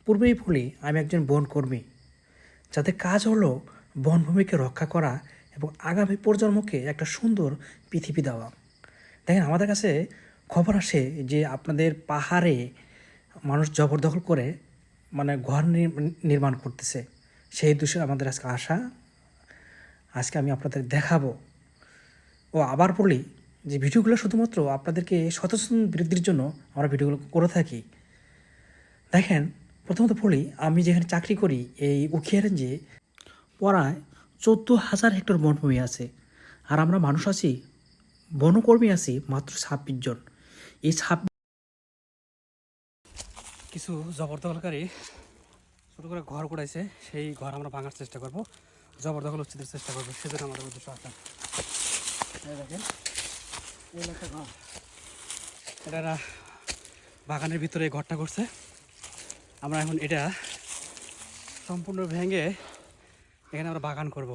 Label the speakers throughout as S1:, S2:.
S1: পূর্বেই বলি আমি একজন বনকর্মী, যাদের কাজ হলো বনভূমিকে রক্ষা করা এবং আগামী প্রজন্মকে একটা সুন্দর পৃথিবী দেওয়া। দেখেন, আমাদের কাছে খবর আসে যে আপনাদের পাহাড়ে মানুষ জবরদখল করে ঘর নির্মাণ করতেছে। সেই দৃশ্য আমাদের আজকে আসা, আজকে আমি আপনাদের দেখাবো। ও আবার বলি যে ভিডিওগুলো শুধুমাত্র আপনাদেরকে সচেতন বৃদ্ধির জন্য আমরা ভিডিওগুলো করে থাকি। দেখেন, প্রথমত বলি, আমি যেখানে চাকরি করি এই উখিয়া রেঞ্জে প্রায় 14,000 হেক্টর বনভূমি আছে, আর আমরা মানুষ আছি, বনকর্মী আছি মাত্র 26 জন। এই কিছু জবরদখলকারী ছোটো করে ঘর করাইছে, সেই ঘর আমরা ভাঙার চেষ্টা করব, জবরদখল উচ্ছেদের চেষ্টা করবো, সেজন্য আমাদের উদ্দেশ্য আসা। দেখেন, এই একটা ঘর, এটা বাগানের ভিতরে এই ঘরটা করছে। আমরা এখন এটা সম্পূর্ণ ভেঙে এখানে আমরা বাগান করব,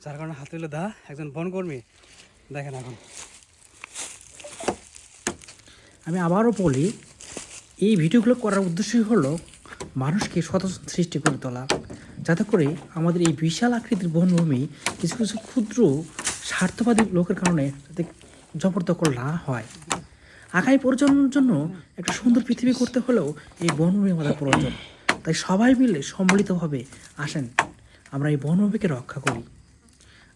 S1: যার কারণে হাতুলে দা একজন বনকর্মী। দেখেন, এখন আমি আবারও বলি, এই ভিডিওগুলো করার উদ্দেশ্যই হলো মানুষকে সচেতন সৃষ্টি করে তোলা, যাতে করে আমাদের এই বিশাল আকৃতির বনভূমি কিছু কিছু ক্ষুদ্র স্বার্থবাদী লোকের কারণে যাতে জবরদখল না হয়। আগামী প্রজন্মের জন্য একটা সুন্দর পৃথিবী করতে হলেও এই বনভূমি আমাদের প্রয়োজন। তাই সবাই মিলে সম্মিলিতভাবে আসেন, আমরা এই বনভূমিকে রক্ষা করি,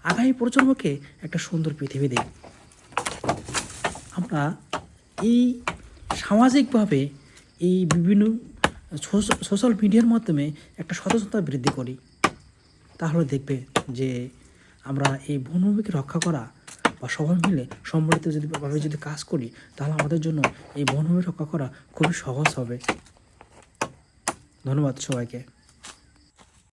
S1: আগামী প্রজন্মকে একটা সুন্দর পৃথিবী দিই। আমরা এই সামাজিকভাবে এই বিভিন্ন সোশ্যাল মিডিয়ার মাধ্যমে একটা সচেতনতা বৃদ্ধি করি, তাহলে দেখবে যে আমরা এই বনভূমিকে রক্ষা করা বা সবাই মিলে সম্মিলিত যদি কাজ করি, তাহলে আমাদের জন্য এই বনভূমি রক্ষা করা খুবই সহজ হবে। ধন্যবাদ সবাইকে।